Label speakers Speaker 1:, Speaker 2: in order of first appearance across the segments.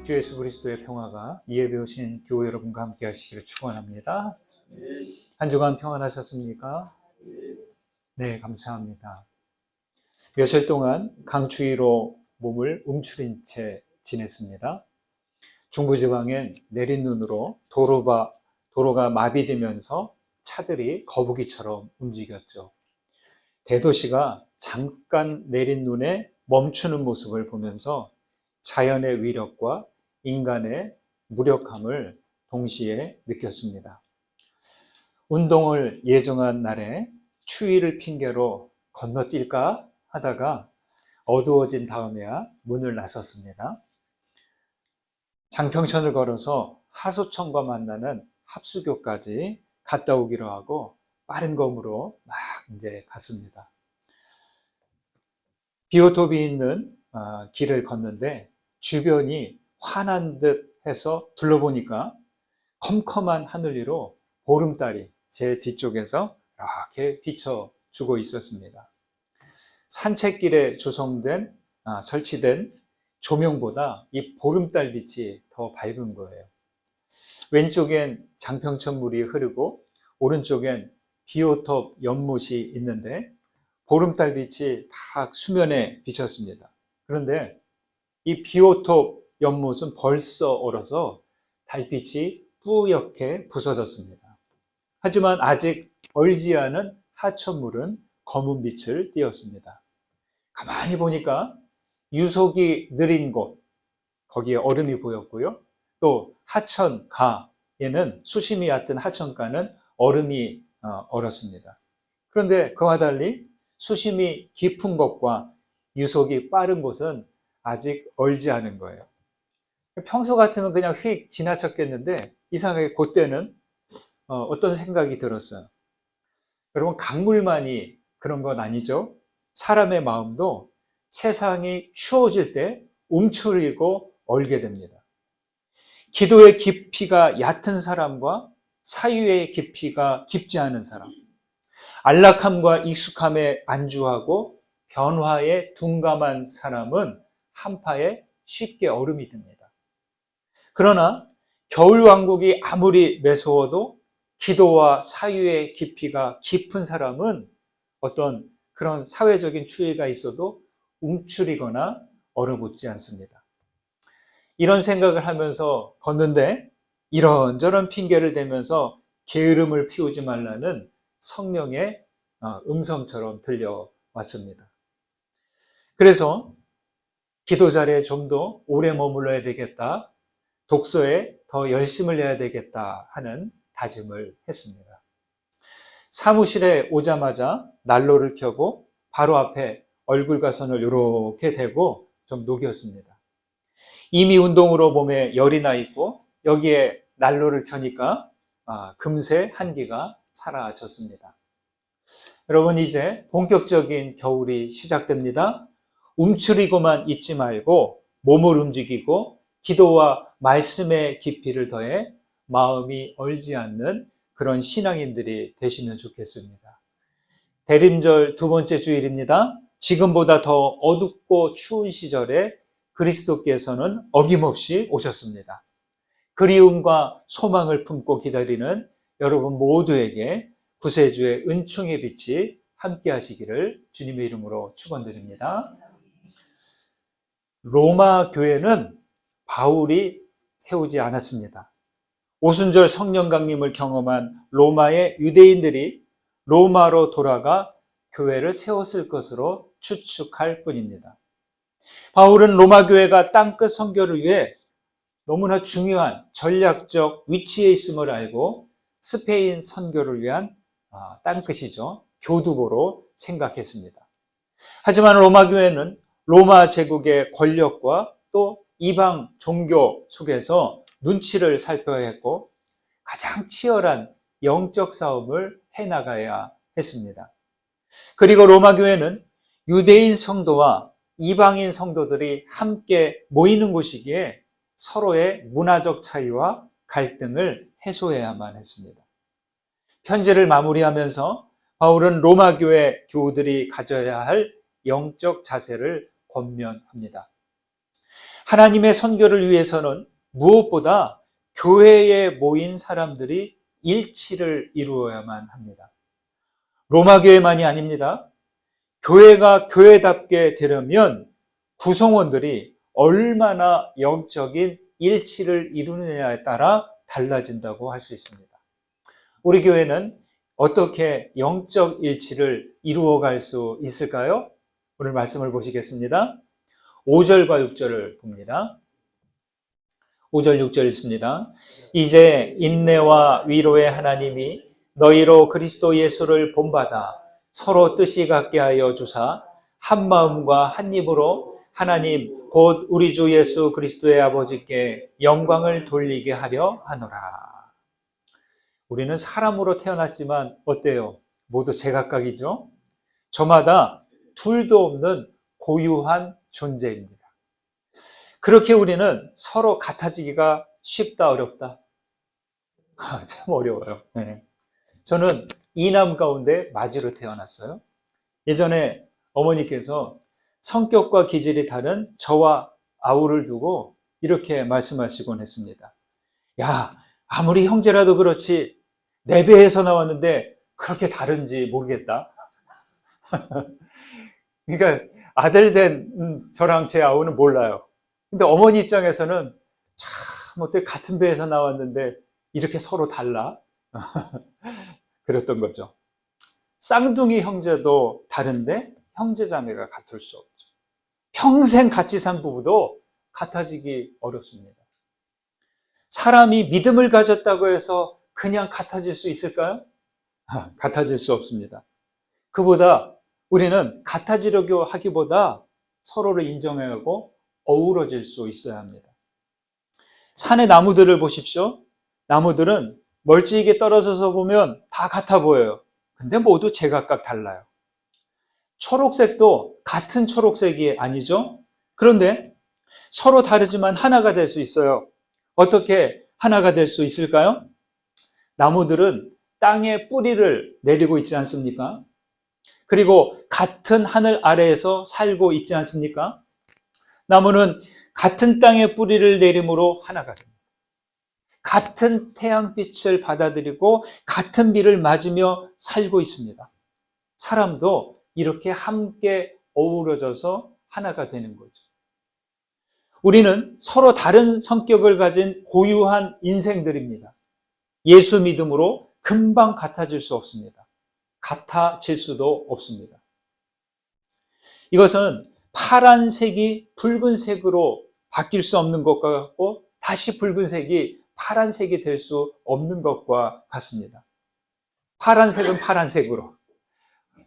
Speaker 1: 주 예수 그리스도의 평화가 이 예배 오신 교회 여러분과 함께 하시기를 축원합니다. 한 주간 평안하셨습니까? 네, 감사합니다. 며칠 동안 강추위로 몸을 움츠린 채 지냈습니다. 중부지방엔 내린 눈으로 도로가 마비되면서 차들이 거북이처럼 움직였죠. 대도시가 잠깐 내린 눈에 멈추는 모습을 보면서 자연의 위력과 인간의 무력함을 동시에 느꼈습니다. 운동을 예정한 날에 추위를 핑계로 건너뛸까 하다가 어두워진 다음에야 문을 나섰습니다. 장평천을 걸어서 하소천과 만나는 합수교까지 갔다 오기로 하고 빠른 걸음으로 막 이제 갔습니다. 비오톱이 있는 길을 걷는데 주변이 환한 듯 해서 둘러보니까 컴컴한 하늘 위로 보름달이 제 뒤쪽에서 이렇게 비춰주고 있었습니다. 산책길에 설치된 조명보다 이 보름달 빛이 더 밝은 거예요. 왼쪽엔 장평천 물이 흐르고 오른쪽엔 비오톱 연못이 있는데 보름달 빛이 다 수면에 비쳤습니다. 그런데 이 비오톱 연못은 벌써 얼어서 달빛이 뿌옇게 부서졌습니다. 하지만 아직 얼지 않은 하천물은 검은 빛을 띄었습니다. 가만히 보니까 유속이 느린 곳, 거기에 얼음이 보였고요. 또 하천가에는 수심이 얕은 하천가는 얼음이 얼었습니다. 그런데 그와 달리 수심이 깊은 곳과 유속이 빠른 곳은 아직 얼지 않은 거예요. 평소 같으면 그냥 휙 지나쳤겠는데 이상하게 그때는 어떤 생각이 들었어요. 여러분, 강물만이 그런 건 아니죠. 사람의 마음도 세상이 추워질 때 움츠리고 얼게 됩니다. 기도의 깊이가 얕은 사람과 사유의 깊이가 깊지 않은 사람, 안락함과 익숙함에 안주하고 변화에 둔감한 사람은 한파에 쉽게 얼음이 듭니다. 그러나 겨울왕국이 아무리 매서워도 기도와 사유의 깊이가 깊은 사람은 어떤 그런 사회적인 추위가 있어도 움츠리거나 얼어붙지 않습니다. 이런 생각을 하면서 걷는데 이런저런 핑계를 대면서 게으름을 피우지 말라는 성령의 음성처럼 들려왔습니다. 그래서 기도 자리에 좀 더 오래 머물러야 되겠다, 독서에 더 열심을 내야 되겠다 하는 다짐을 했습니다. 사무실에 오자마자 난로를 켜고 바로 앞에 얼굴과선을 이렇게 대고 좀 녹였습니다. 이미 운동으로 몸에 열이 나 있고 여기에 난로를 켜니까 금세 한기가 사라졌습니다. 여러분, 이제 본격적인 겨울이 시작됩니다. 움츠리고만 있지 말고 몸을 움직이고 기도와 말씀의 깊이를 더해 마음이 얼지 않는 그런 신앙인들이 되시면 좋겠습니다. 대림절 두 번째 주일입니다. 지금보다 더 어둡고 추운 시절에 그리스도께서는 어김없이 오셨습니다. 그리움과 소망을 품고 기다리는 여러분 모두에게 구세주의 은총의 빛이 함께 하시기를 주님의 이름으로 축원드립니다. 로마 교회는 바울이 세우지 않았습니다. 오순절 성령 강림을 경험한 로마의 유대인들이 로마로 돌아가 교회를 세웠을 것으로 추측할 뿐입니다. 바울은 로마 교회가 땅끝 선교를 위해 너무나 중요한 전략적 위치에 있음을 알고 스페인 선교를 위한 땅끝이죠, 교두보로 생각했습니다. 하지만 로마 교회는 로마 제국의 권력과 또 이방 종교 속에서 눈치를 살펴야 했고 가장 치열한 영적 싸움을 해나가야 했습니다. 그리고 로마 교회는 유대인 성도와 이방인 성도들이 함께 모이는 곳이기에 서로의 문화적 차이와 갈등을 해소해야만 했습니다. 편지를 마무리하면서 바울은 로마 교회 교우들이 가져야 할 영적 자세를 권면합니다. 하나님의 선교를 위해서는 무엇보다 교회에 모인 사람들이 일치를 이루어야만 합니다. 로마 교회만이 아닙니다. 교회가 교회답게 되려면 구성원들이 얼마나 영적인 일치를 이루느냐에 따라 달라진다고 할 수 있습니다. 우리 교회는 어떻게 영적 일치를 이루어갈 수 있을까요? 오늘 말씀을 보시겠습니다. 5절과 6절을 봅니다. 5절 6절 있습니다. 이제 인내와 위로의 하나님이 너희로 그리스도 예수를 본받아 서로 뜻이 같게 하여 주사 한 마음과 한 입으로 하나님 곧 우리 주 예수 그리스도의 아버지께 영광을 돌리게 하려 하노라. 우리는 사람으로 태어났지만 어때요? 모두 제각각이죠? 저마다 둘도 없는 고유한 존재입니다. 그렇게 우리는 서로 같아지기가 쉽다, 어렵다? 참 어려워요. 네. 저는 이남 가운데 마지로 태어났어요. 예전에 어머니께서 성격과 기질이 다른 저와 아우를 두고 이렇게 말씀하시곤 했습니다. 야, 아무리 형제라도 그렇지 내 배에서 나왔는데 그렇게 다른지 모르겠다. 그러니까 아들 된 저랑 제 아우는 몰라요. 근데 어머니 입장에서는 참 어떻게 같은 배에서 나왔는데 이렇게 서로 달라? 그랬던 거죠. 쌍둥이 형제도 다른데 형제자매가 같을 수 없죠. 평생 같이 산 부부도 같아지기 어렵습니다. 사람이 믿음을 가졌다고 해서 그냥 같아질 수 있을까요? 같아질 수 없습니다. 그보다 우리는 같아지려고 하기보다 서로를 인정하고 어우러질 수 있어야 합니다. 산의 나무들을 보십시오. 나무들은 멀찍이 떨어져서 보면 다 같아 보여요. 근데 모두 제각각 달라요. 초록색도 같은 초록색이 아니죠? 그런데 서로 다르지만 하나가 될 수 있어요. 어떻게 하나가 될 수 있을까요? 나무들은 땅에 뿌리를 내리고 있지 않습니까? 그리고 같은 하늘 아래에서 살고 있지 않습니까? 나무는 같은 땅에 뿌리를 내림으로 하나가 됩니다. 같은 태양빛을 받아들이고 같은 비를 맞으며 살고 있습니다. 사람도 이렇게 함께 어우러져서 하나가 되는 거죠. 우리는 서로 다른 성격을 가진 고유한 인생들입니다. 예수 믿음으로 금방 같아질 수 없습니다. 같아질 수도 없습니다. 이것은 파란색이 붉은색으로 바뀔 수 없는 것과 같고 다시 붉은색이 파란색이 될 수 없는 것과 같습니다. 파란색은 파란색으로,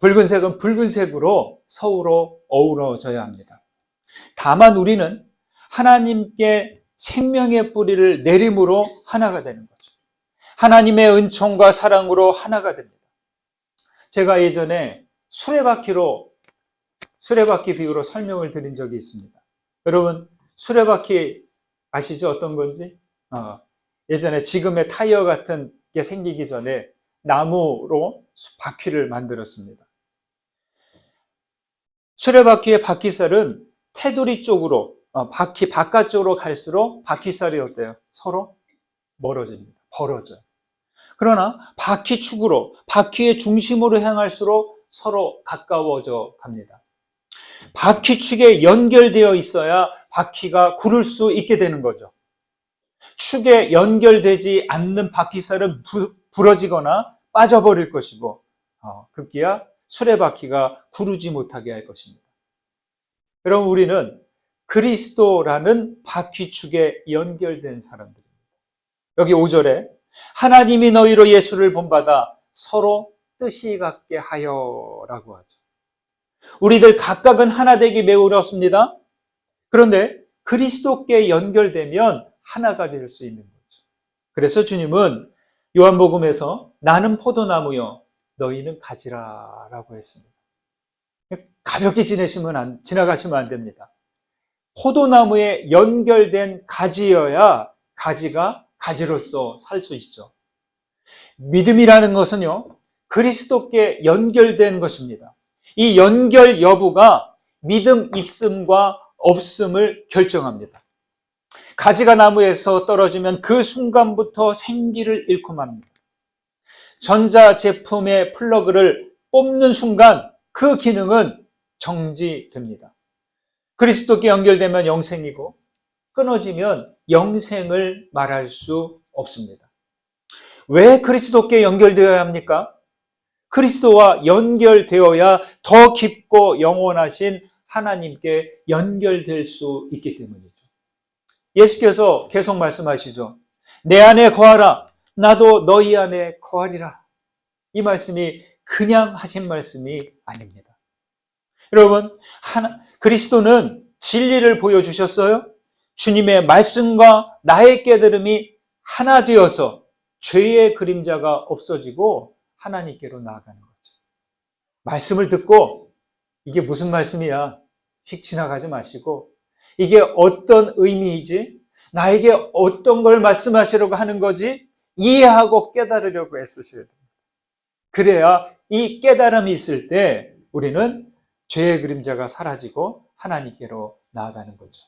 Speaker 1: 붉은색은 붉은색으로 서로 어우러져야 합니다. 다만 우리는 하나님께 생명의 뿌리를 내림으로 하나가 되는 거죠. 하나님의 은총과 사랑으로 하나가 됩니다. 제가 예전에 수레바퀴 비유로 설명을 드린 적이 있습니다. 여러분, 수레바퀴 아시죠? 어떤 건지? 예전에 지금의 타이어 같은 게 생기기 전에 나무로 바퀴를 만들었습니다. 수레바퀴의 바퀴살은 테두리 쪽으로, 바퀴 바깥쪽으로 갈수록 바퀴살이 어때요? 서로 멀어집니다. 벌어져요. 그러나 바퀴축으로, 바퀴의 중심으로 향할수록 서로 가까워져 갑니다. 바퀴축에 연결되어 있어야 바퀴가 구를 수 있게 되는 거죠. 축에 연결되지 않는 바퀴살은 부러지거나 빠져버릴 것이고 급기야 수레바퀴가 구르지 못하게 할 것입니다. 여러분, 우리는 그리스도라는 바퀴축에 연결된 사람들입니다. 여기 5절에 하나님이 너희로 예수를 본받아 서로 뜻이 같게 하여라고 하죠. 우리들 각각은 하나 되기 매우 어렵습니다. 그런데 그리스도께 연결되면 하나가 될 수 있는 거죠. 그래서 주님은 요한복음에서 나는 포도나무요 너희는 가지라라고 했습니다. 가볍게 지나가시면 안 됩니다. 포도나무에 연결된 가지여야 가지가 가지로서 살 수 있죠. 믿음이라는 것은요, 그리스도께 연결된 것입니다. 이 연결 여부가 믿음 있음과 없음을 결정합니다. 가지가 나무에서 떨어지면 그 순간부터 생기를 잃고 맙니다. 전자제품의 플러그를 뽑는 순간 그 기능은 정지됩니다. 그리스도께 연결되면 영생이고 끊어지면 영생을 말할 수 없습니다. 왜 그리스도께 연결되어야 합니까? 그리스도와 연결되어야 더 깊고 영원하신 하나님께 연결될 수 있기 때문이죠. 예수께서 계속 말씀하시죠. 내 안에 거하라. 나도 너희 안에 거하리라. 이 말씀이 그냥 하신 말씀이 아닙니다. 여러분, 그리스도는 진리를 보여주셨어요. 주님의 말씀과 나의 깨달음이 하나 되어서 죄의 그림자가 없어지고 하나님께로 나아가는 거죠. 말씀을 듣고 이게 무슨 말씀이야? 휙 지나가지 마시고 이게 어떤 의미이지? 나에게 어떤 걸 말씀하시려고 하는 거지? 이해하고 깨달으려고 애쓰셔야 됩니다. 그래야 이 깨달음이 있을 때 우리는 죄의 그림자가 사라지고 하나님께로 나아가는 거죠.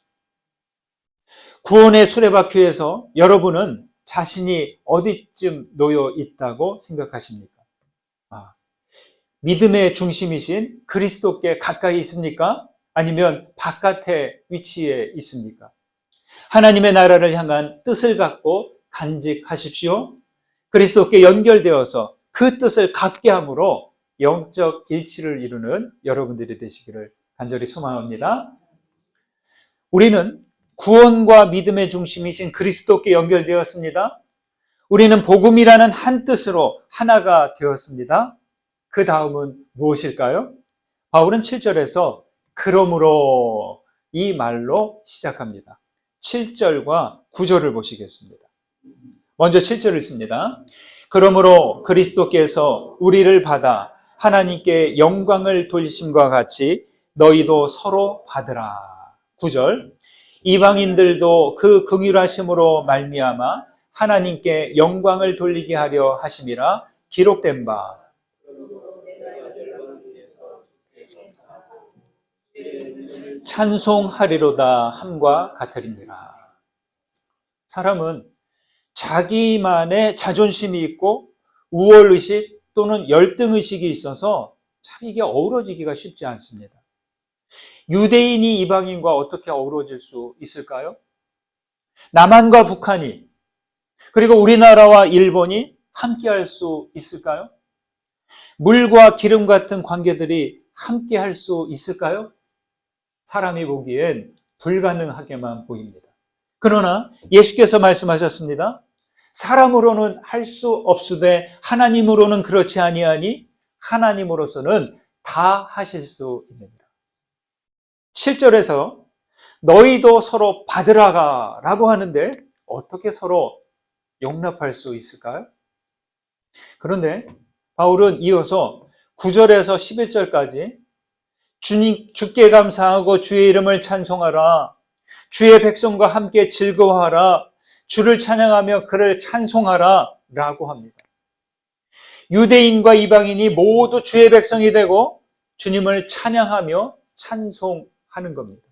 Speaker 1: 구원의 수레바퀴에서 여러분은 자신이 어디쯤 놓여 있다고 생각하십니까? 믿음의 중심이신 그리스도께 가까이 있습니까? 아니면 바깥에 위치해 있습니까? 하나님의 나라를 향한 뜻을 갖고 간직하십시오. 그리스도께 연결되어서 그 뜻을 갖게 함으로 영적 일치를 이루는 여러분들이 되시기를 간절히 소망합니다. 우리는 구원과 믿음의 중심이신 그리스도께 연결되었습니다. 우리는 복음이라는 한 뜻으로 하나가 되었습니다. 그 다음은 무엇일까요? 바울은 7절에서 그러므로 이 말로 시작합니다. 7절과 9절을 보시겠습니다. 먼저 7절을 읽습니다. 그러므로 그리스도께서 우리를 받아 하나님께 영광을 돌리심과 같이 너희도 서로 받으라. 9절 이방인들도 그 긍휼하심으로 말미암아 하나님께 영광을 돌리게 하려 하심이라 기록된 바 찬송하리로다 함과 같으리니라. 사람은 자기만의 자존심이 있고 우월의식 또는 열등의식이 있어서 참 이게 어우러지기가 쉽지 않습니다. 유대인이 이방인과 어떻게 어우러질 수 있을까요? 남한과 북한이 그리고 우리나라와 일본이 함께할 수 있을까요? 물과 기름 같은 관계들이 함께할 수 있을까요? 사람이 보기엔 불가능하게만 보입니다. 그러나 예수께서 말씀하셨습니다. 사람으로는 할 수 없으되 하나님으로는 그렇지 아니하니 하나님으로서는 다 하실 수 있느니라. 7절에서 너희도 서로 받으라가 라고 하는데 어떻게 서로 용납할 수 있을까요? 그런데 바울은 이어서 9절에서 11절까지 주께 감사하고 주의 이름을 찬송하라. 주의 백성과 함께 즐거워하라. 주를 찬양하며 그를 찬송하라 라고 합니다. 유대인과 이방인이 모두 주의 백성이 되고 주님을 찬양하며 찬송하는 겁니다.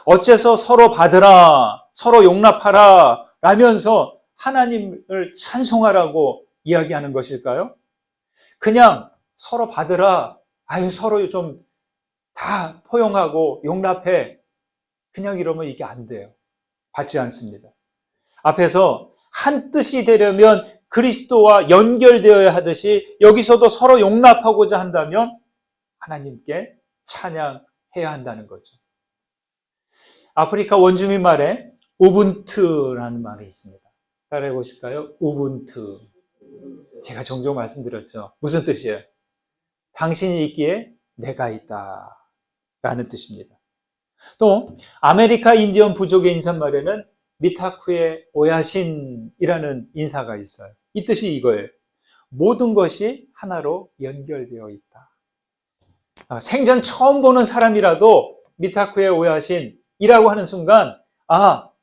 Speaker 1: 어째서 서로 받으라, 서로 용납하라 라면서 하나님을 찬송하라고 이야기하는 것일까요? 그냥 서로 받으라, 서로 좀 다 포용하고 용납해. 그냥 이러면 이게 안 돼요. 받지 않습니다. 앞에서 한 뜻이 되려면 그리스도와 연결되어야 하듯이 여기서도 서로 용납하고자 한다면 하나님께 찬양해야 한다는 거죠. 아프리카 원주민 말에 우분투라는 말이 있습니다. 따라해 보실까요? 우분투. 제가 종종 말씀드렸죠. 무슨 뜻이에요? 당신이 있기에 내가 있다 라는 뜻입니다. 또 아메리카 인디언 부족의 인사말에는 미타쿠에 오야신이라는 인사가 있어요. 이 뜻이 이거예요. 모든 것이 하나로 연결되어 있다. 생전 처음 보는 사람이라도 미타쿠에 오야신이라고 하는 순간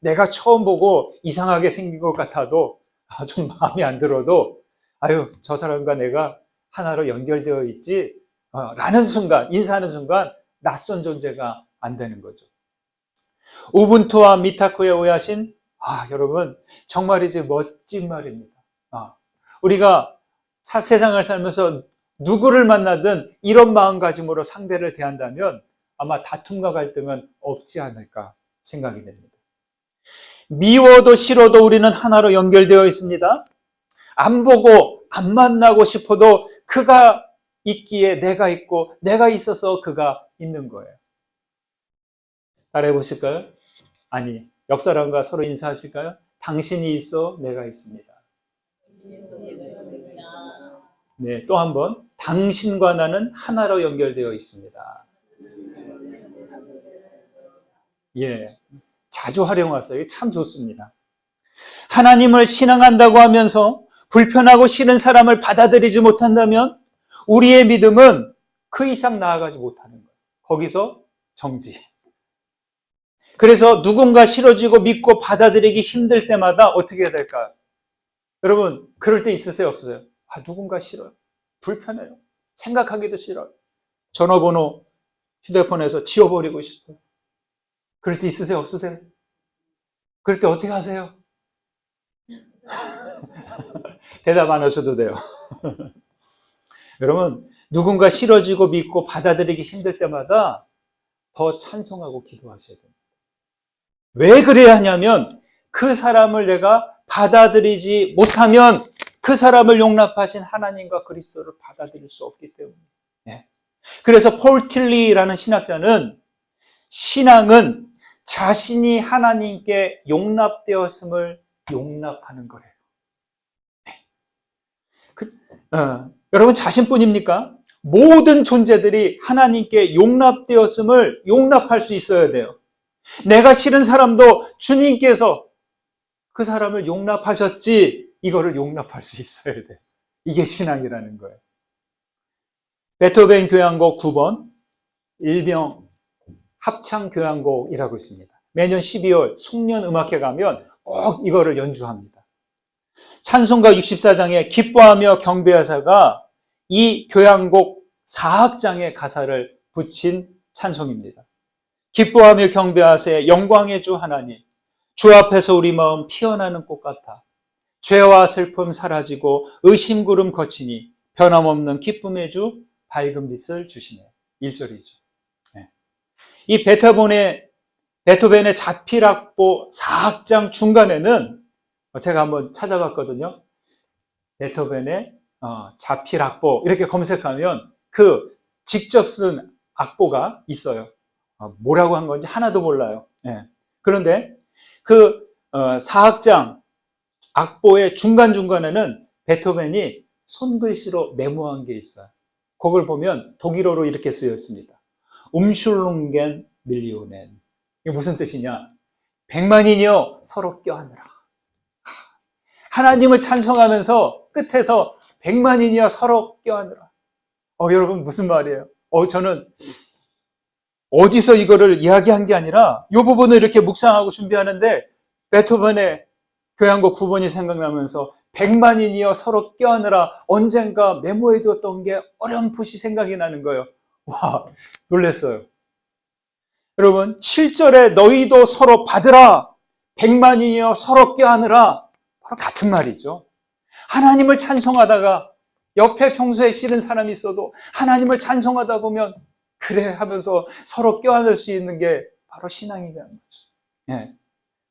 Speaker 1: 내가 처음 보고 이상하게 생긴 것 같아도 좀 마음에 안 들어도 저 사람과 내가 하나로 연결되어 있지 라는 순간, 인사하는 순간 낯선 존재가 안 되는 거죠. 우분투와 미타쿠에 오야신, 여러분, 정말이지 멋진 말입니다. 우리가 세상을 살면서 누구를 만나든 이런 마음가짐으로 상대를 대한다면 아마 다툼과 갈등은 없지 않을까 생각이 됩니다. 미워도 싫어도 우리는 하나로 연결되어 있습니다. 안 보고 안 만나고 싶어도 그가 있기에 내가 있고 내가 있어서 그가 있는 거예요. 따라해 보실까요? 아니, 옆 사람과 서로 인사하실까요? 당신이 있어 내가 있습니다. 네, 또 한 번. 당신과 나는 하나로 연결되어 있습니다. 예, 자주 활용하세요. 이게 참 좋습니다. 하나님을 신앙한다고 하면서 불편하고 싫은 사람을 받아들이지 못한다면 우리의 믿음은 그 이상 나아가지 못하는 거예요. 거기서 정지. 그래서 누군가 싫어지고 믿고 받아들이기 힘들 때마다 어떻게 해야 될까요? 여러분, 그럴 때 있으세요? 없으세요? 누군가 싫어요. 불편해요. 생각하기도 싫어요. 전화번호 휴대폰에서 지워버리고 싶어요. 그럴 때 있으세요? 없으세요? 그럴 때 어떻게 하세요? 대답 안 하셔도 돼요. 여러분, 누군가 싫어지고 믿고 받아들이기 힘들 때마다 더 찬송하고 기도하셔야 됩니다. 왜 그래야 하냐면 그 사람을 내가 받아들이지 못하면 그 사람을 용납하신 하나님과 그리스도를 받아들일 수 없기 때문이에요. 네. 그래서 폴 틸리라는 신학자는 신앙은 자신이 하나님께 용납되었음을 용납하는 거래요. 여러분 자신뿐입니까? 모든 존재들이 하나님께 용납되었음을 용납할 수 있어야 돼요. 내가 싫은 사람도 주님께서 그 사람을 용납하셨지 이거를 용납할 수 있어야 돼. 이게 신앙이라는 거예요. 베토벤 교향곡 9번 일명 합창교향곡이라고 있습니다. 매년 12월 송년음악회 가면 꼭 이거를 연주합니다. 찬송가 64장에 기뻐하며 경배하사가 이 교향곡 4악장의 가사를 붙인 찬송입니다. 기뻐하며 경배하세 영광의 주 하나님, 주 앞에서 우리 마음 피어나는 꽃 같아 죄와 슬픔 사라지고 의심 구름 거치니 변함없는 기쁨의 주 밝은 빛을 주시네. 1절이죠. 네. 이 베토벤의 자필악보 4악장 중간에는 제가 한번 찾아봤거든요. 베토벤의 자필악보 이렇게 검색하면 그 직접 쓴 악보가 있어요. 뭐라고 한 건지 하나도 몰라요. 네. 그런데 그 4악장 악보의 중간중간에는 베토벤이 손글씨로 메모한 게 있어요. 그걸 보면 독일어로 이렇게 쓰여 있습니다. umschulungen Millionen. 이게 무슨 뜻이냐? 100만이여 서로 껴안으라. 하나님을 찬송하면서 끝에서 100만이여 서로 껴안으라. 여러분 무슨 말이에요? 저는 어디서 이거를 이야기한 게 아니라 이 부분을 이렇게 묵상하고 준비하는데 베토벤의 교향곡 9번이 생각나면서 100만이여 서로 껴안으라 언젠가 메모해두었던 게 어렴풋이 생각이 나는 거예요. 와, 놀랐어요. 여러분 7절에 너희도 서로 받으라 100만이여 서로 껴안으라 바로 같은 말이죠. 하나님을 찬송하다가 옆에 평소에 싫은 사람이 있어도 하나님을 찬송하다 보면 그래 하면서 서로 껴안을 수 있는 게 바로 신앙이라는 거죠. 예.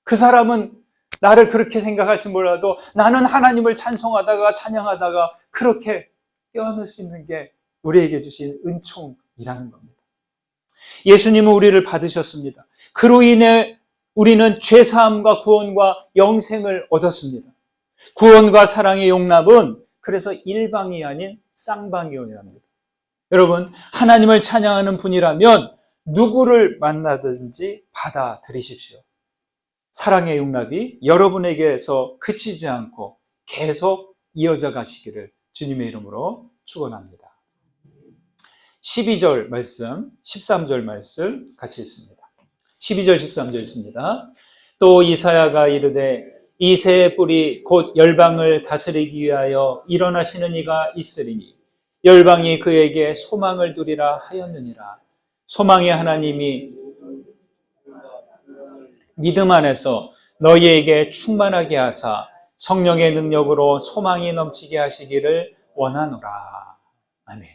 Speaker 1: 그 사람은 나를 그렇게 생각할지 몰라도 나는 하나님을 찬송하다가 찬양하다가 그렇게 껴안을 수 있는 게 우리에게 주신 은총이라는 겁니다. 예수님은 우리를 받으셨습니다. 그로 인해 우리는 죄사함과 구원과 영생을 얻었습니다. 구원과 사랑의 용납은 그래서 일방이 아닌 쌍방이어야 합니다. 여러분, 하나님을 찬양하는 분이라면 누구를 만나든지 받아들이십시오. 사랑의 용납이 여러분에게서 그치지 않고 계속 이어져 가시기를 주님의 이름으로 축원합니다. 12절 말씀, 13절 말씀 같이 읽습니다. 12절, 13절 있습니다. 또 이사야가 이르되 이 새의 뿔이 곧 열방을 다스리기 위하여 일어나시는 이가 있으리니 열방이 그에게 소망을 두리라 하였느니라. 소망의 하나님이 믿음 안에서 너희에게 충만하게 하사 성령의 능력으로 소망이 넘치게 하시기를 원하노라. 아멘.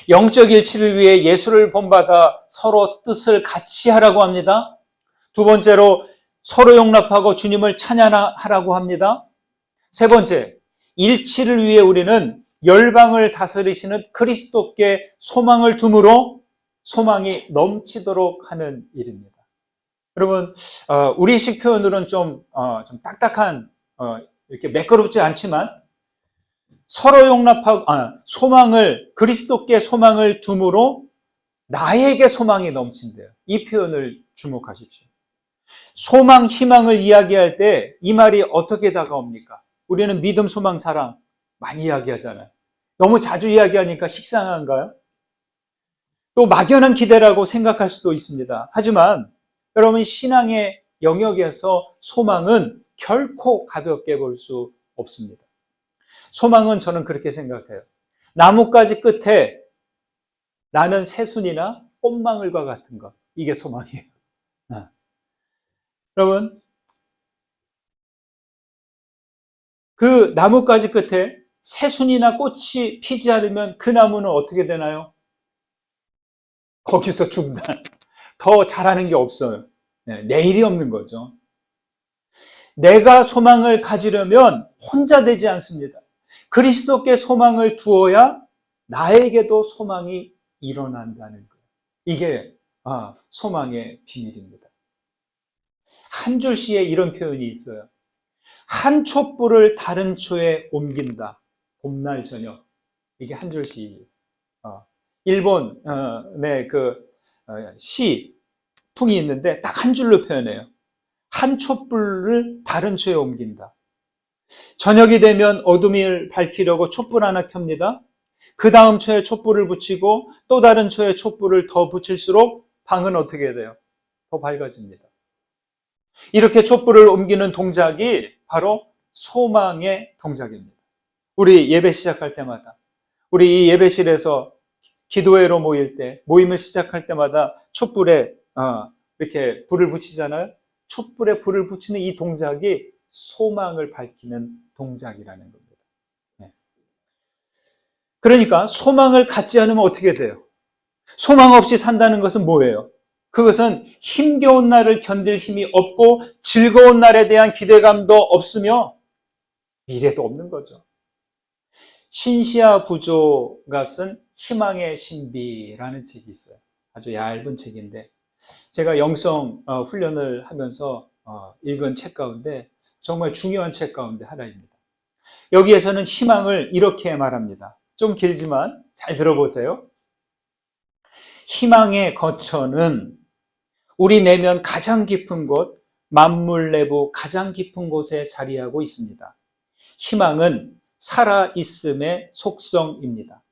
Speaker 1: 영적 일치를 위해 예수를 본받아 서로 뜻을 같이 하라고 합니다. 두 번째로 서로 용납하고 주님을 찬양하라고 합니다. 세 번째, 일치를 위해 우리는 열방을 다스리시는 그리스도께 소망을 둠으로 소망이 넘치도록 하는 일입니다. 여러분, 우리식 표현으로는 좀 딱딱한, 이렇게 매끄럽지 않지만 서로 용납하고, 그리스도께 소망을 둠으로 나에게 소망이 넘친대요. 이 표현을 주목하십시오. 소망, 희망을 이야기할 때 이 말이 어떻게 다가옵니까? 우리는 믿음, 소망, 사랑 많이 이야기하잖아요. 너무 자주 이야기하니까 식상한가요? 또 막연한 기대라고 생각할 수도 있습니다. 하지만 여러분, 신앙의 영역에서 소망은 결코 가볍게 볼 수 없습니다. 소망은 저는 그렇게 생각해요. 나뭇가지 끝에 나는 새순이나 꽃망울과 같은 것, 이게 소망이에요. 여러분, 그 나뭇가지 끝에 새순이나 꽃이 피지 않으면 그 나무는 어떻게 되나요? 거기서 죽는다. 더 잘하는 게 없어요. 내일이 없는 거죠. 내가 소망을 가지려면 혼자 되지 않습니다. 그리스도께 소망을 두어야 나에게도 소망이 일어난다는 거예요. 이게 소망의 비밀입니다. 한 줄 시에 이런 표현이 있어요. 한 촛불을 다른 초에 옮긴다. 봄날 저녁. 이게 한 줄 시예요. 일본의 시 풍이 있는데 딱 한 줄로 표현해요. 한 촛불을 다른 초에 옮긴다. 저녁이 되면 어둠을 밝히려고 촛불 하나 켭니다. 그 다음 초에 촛불을 붙이고 또 다른 초에 촛불을 더 붙일수록 방은 어떻게 돼요? 더 밝아집니다. 이렇게 촛불을 옮기는 동작이 바로 소망의 동작입니다. 우리 예배 시작할 때마다, 우리 이 예배실에서 기도회로 모일 때, 모임을 시작할 때마다 촛불에 이렇게 불을 붙이잖아요. 촛불에 불을 붙이는 이 동작이 소망을 밝히는 동작이라는 겁니다. 그러니까 소망을 갖지 않으면 어떻게 돼요? 소망 없이 산다는 것은 뭐예요? 그것은 힘겨운 날을 견딜 힘이 없고 즐거운 날에 대한 기대감도 없으며 미래도 없는 거죠. 신시아 부조가 쓴 희망의 신비라는 책이 있어요. 아주 얇은 책인데 제가 영성 훈련을 하면서 읽은 책 가운데 정말 중요한 책 가운데 하나입니다. 여기에서는 희망을 이렇게 말합니다. 좀 길지만 잘 들어보세요. 희망의 거처는 우리 내면 가장 깊은 곳, 만물 내부 가장 깊은 곳에 자리하고 있습니다. 희망은 살아있음의 속성입니다.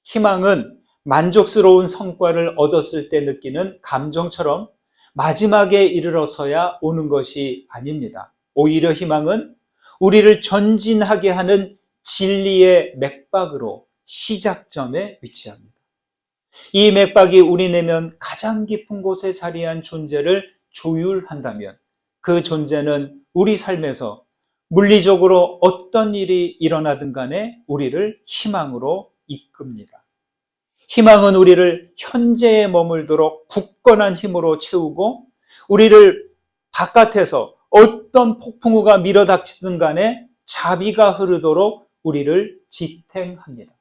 Speaker 1: 희망은 만족스러운 성과를 얻었을 때 느끼는 감정처럼 마지막에 이르러서야 오는 것이 아닙니다. 오히려 희망은 우리를 전진하게 하는 진리의 맥박으로 시작점에 위치합니다. 이 맥박이 우리 내면 가장 깊은 곳에 자리한 존재를 조율한다면 그 존재는 우리 삶에서 물리적으로 어떤 일이 일어나든 간에 우리를 희망으로 이끕니다. 희망은 우리를 현재에 머물도록 굳건한 힘으로 채우고 우리를 바깥에서 어떤 폭풍우가 밀어닥치든 간에 자비가 흐르도록 우리를 지탱합니다.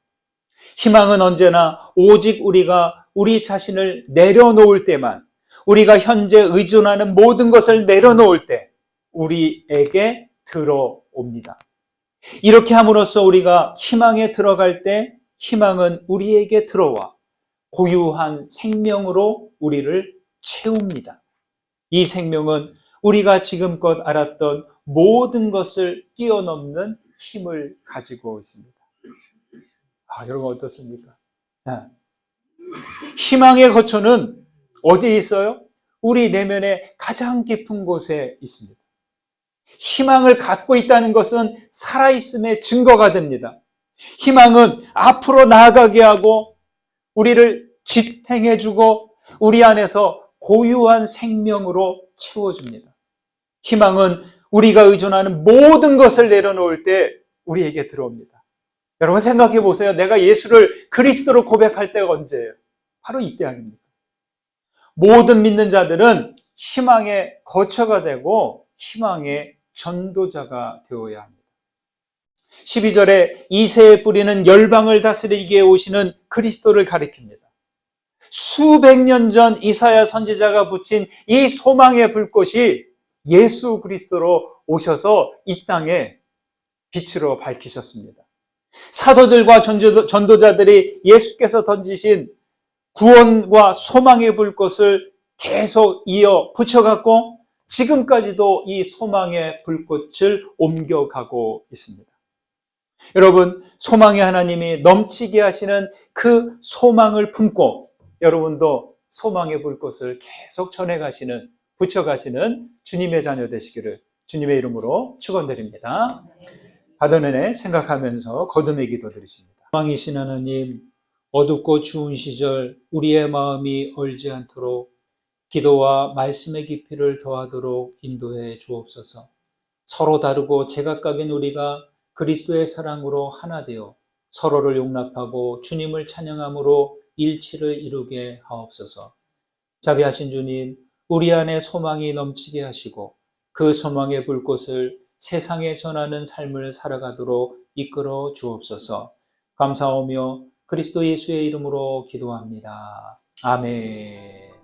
Speaker 1: 희망은 언제나 오직 우리가 우리 자신을 내려놓을 때만, 우리가 현재 의존하는 모든 것을 내려놓을 때 우리에게 들어옵니다. 이렇게 함으로써 우리가 희망에 들어갈 때 희망은 우리에게 들어와 고유한 생명으로 우리를 채웁니다. 이 생명은 우리가 지금껏 알았던 모든 것을 뛰어넘는 힘을 가지고 있습니다. 여러분 어떻습니까? 희망의 거처는 어디에 있어요? 우리 내면의 가장 깊은 곳에 있습니다. 희망을 갖고 있다는 것은 살아있음의 증거가 됩니다. 희망은 앞으로 나아가게 하고 우리를 지탱해주고 우리 안에서 고유한 생명으로 채워줍니다. 희망은 우리가 의존하는 모든 것을 내려놓을 때 우리에게 들어옵니다. 여러분 생각해 보세요. 내가 예수를 그리스도로 고백할 때가 언제예요? 바로 이때 아닙니까? 모든 믿는 자들은 희망의 거처가 되고 희망의 전도자가 되어야 합니다. 12절에 이새의 뿌리는 열방을 다스리게 오시는 그리스도를 가리킵니다. 수백 년 전 이사야 선지자가 붙인 이 소망의 불꽃이 예수 그리스도로 오셔서 이 땅에 빛으로 밝히셨습니다. 사도들과 전도자들이 예수께서 던지신 구원과 소망의 불꽃을 계속 이어 붙여갖고 지금까지도 이 소망의 불꽃을 옮겨가고 있습니다. 여러분, 소망의 하나님이 넘치게 하시는 그 소망을 품고 여러분도 소망의 불꽃을 계속 전해가시는, 붙여가시는 주님의 자녀 되시기를 주님의 이름으로 축원드립니다. 받은 은혜 생각하면서 거듭의 기도 드리십니다. 소망이신 하나님, 어둡고 추운 시절 우리의 마음이 얼지 않도록 기도와 말씀의 깊이를 더하도록 인도해 주옵소서. 서로 다르고 제각각인 우리가 그리스도의 사랑으로 하나 되어 서로를 용납하고 주님을 찬양함으로 일치를 이루게 하옵소서. 자비하신 주님, 우리 안에 소망이 넘치게 하시고 그 소망의 불꽃을 세상에 전하는 삶을 살아가도록 이끌어 주옵소서. 감사하며 그리스도 예수의 이름으로 기도합니다. 아멘.